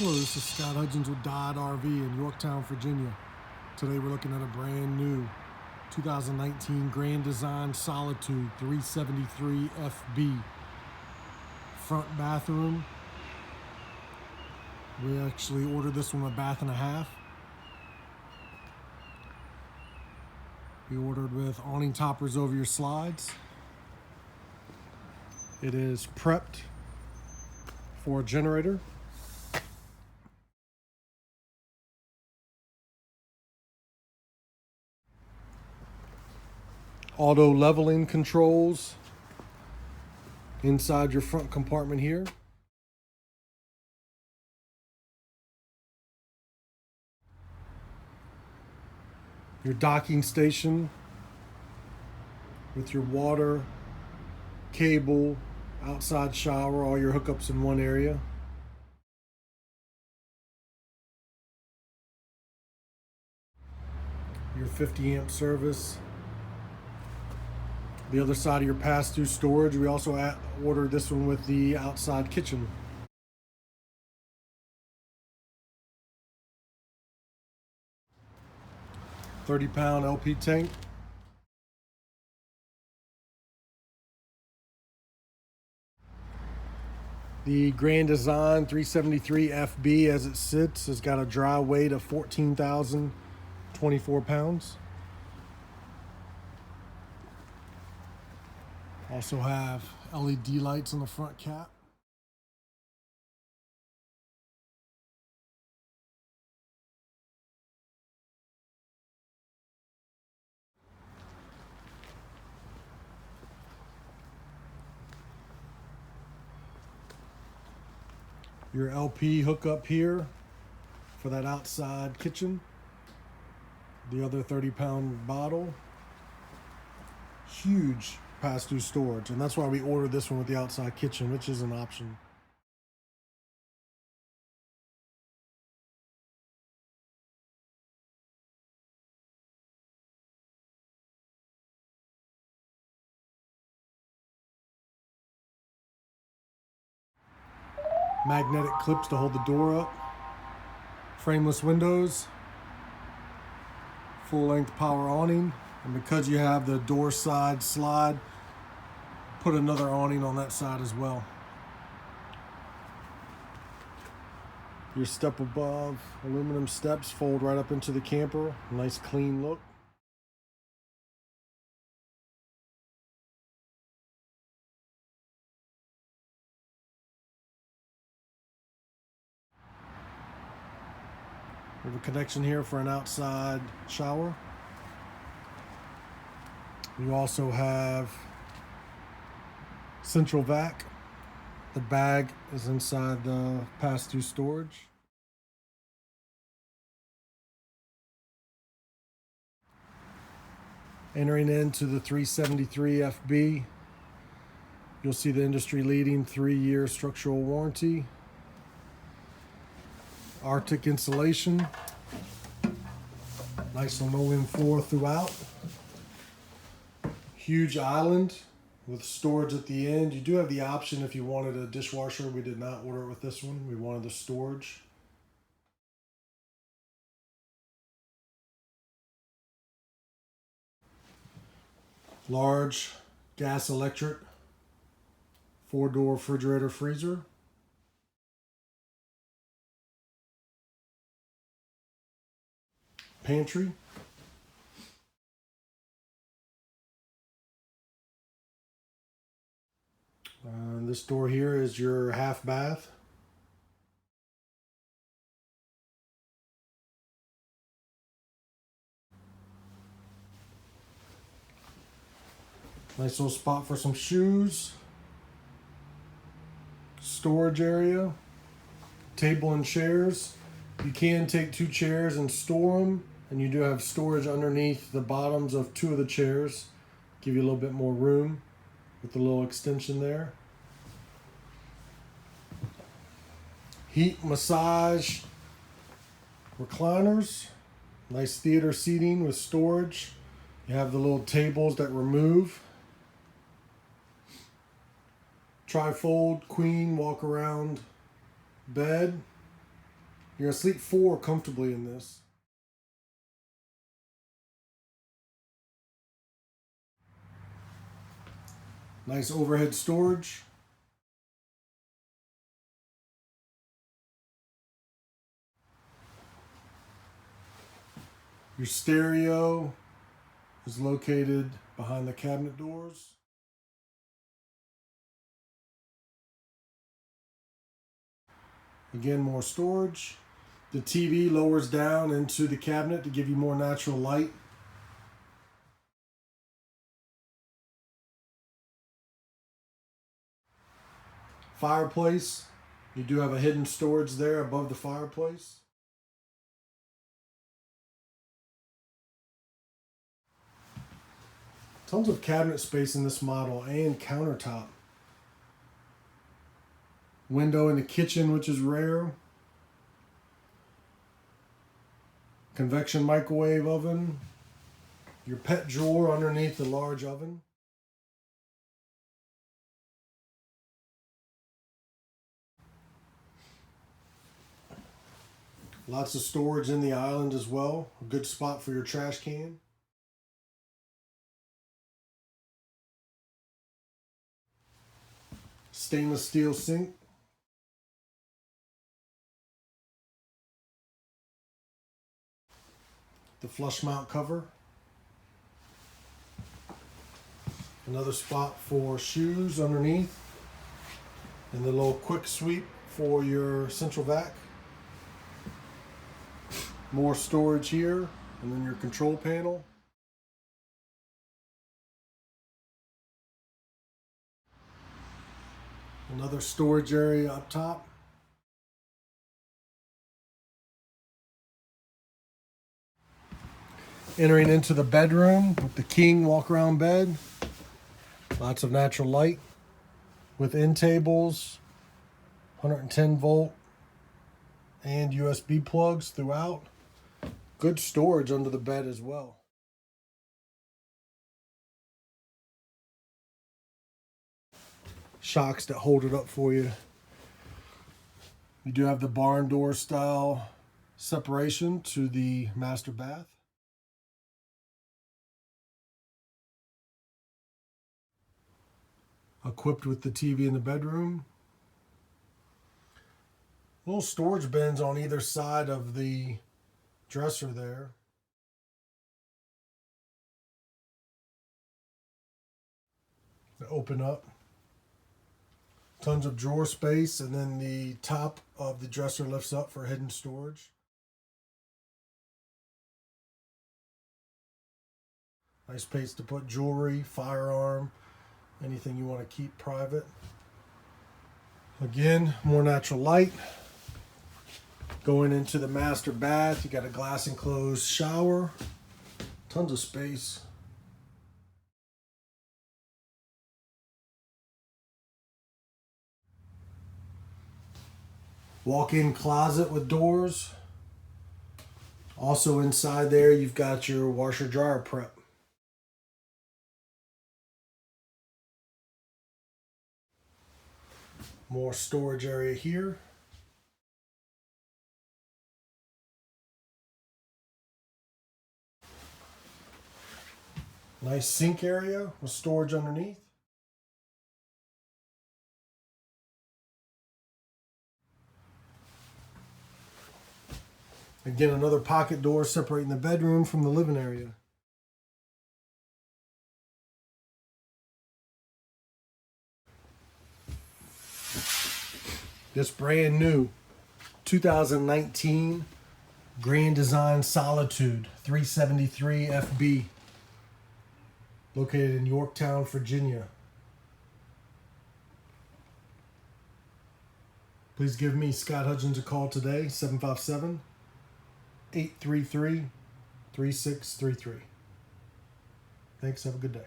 Hello, this is Scott Hudgins with Dodd RV in Yorktown, Virginia. Today we're looking at a brand new 2019 Grand Design Solitude 373FB front bathroom. We actually ordered this one a bath and a half. We ordered with awning toppers over your slides. It is prepped for a generator. Auto leveling controls inside your front compartment here. Your docking station with your water, cable, outside shower, all your hookups in one area. Your 50 amp service. The other side of your pass-through storage. We also ordered this one with the outside kitchen. £30 LP tank. The Grand Design 373FB as it sits has got a dry weight of 14,024 pounds. Also have LED lights on the front cap. Your LP hookup here for that outside kitchen. The other 30-pound bottle. Huge pass-through storage, and that's why we ordered this one with the outside kitchen, which is an option. Magnetic clips to hold the door up. Frameless windows. Full-length power awning, and because you have the door side slide, put another awning on that side as well. Your step above aluminum steps fold right up into the camper. Nice clean look. We have a connection here for an outside shower. You also have central vac. The bag is inside the pass-through storage. Entering into the 373FB, you'll see the industry-leading 3-year structural warranty. Arctic insulation. Nice linoleum floor throughout. Huge island with storage at the end. You do have the option if you wanted a dishwasher. We did not order it with this one. We wanted the storage. Large gas electric 4-door refrigerator freezer. Pantry. This door here is your half bath. Nice little spot for some shoes. Storage area. Table and chairs. You can take 2 chairs and store them, and you do have storage underneath the bottoms of 2 of the chairs. Give you a little bit more room with the little extension there. Heat massage recliners. Nice theater seating with storage. You have the little tables that remove. Trifold queen walk around bed. You're going to sleep 4 comfortably in this. Nice overhead storage. Your stereo is located behind the cabinet doors. Again, more storage. The TV lowers down into the cabinet to give you more natural light. Fireplace. You do have a hidden storage there above the fireplace. Tons of cabinet space in this model and countertop. Window in the kitchen, which is rare. Convection microwave oven. Your pet drawer underneath the large oven. Lots of storage in the island as well. A good spot for your trash can. Stainless steel sink. The flush mount cover. Another spot for shoes underneath. And the little quick sweep for your central vac. More storage here, and then your control panel. Another storage area up top. Entering into the bedroom with the king walk-around bed. Lots of natural light with end tables, 110 volt and USB plugs throughout. Good storage under the bed as well. Shocks that hold it up for you. You do have the barn door style separation to the master bath. Equipped with the TV in the bedroom. Little storage bins on either side of the dresser there. To open up. Tons of drawer space, and then the top of the dresser lifts up for hidden storage. Nice space to put jewelry, firearm, anything you want to keep private. Again, more natural light. Going into the master bath, you got a glass enclosed shower. Tons of space. Walk-in closet with doors. Also inside there, you've got your washer dryer prep. More storage area here. Nice sink area with storage underneath. Again, another pocket door separating the bedroom from the living area. This brand new 2019 Grand Design Solitude 373FB, located in Yorktown, Virginia. Please give me, Scott Hudgins, a call today, 757-833-3633. Thanks, have a good day.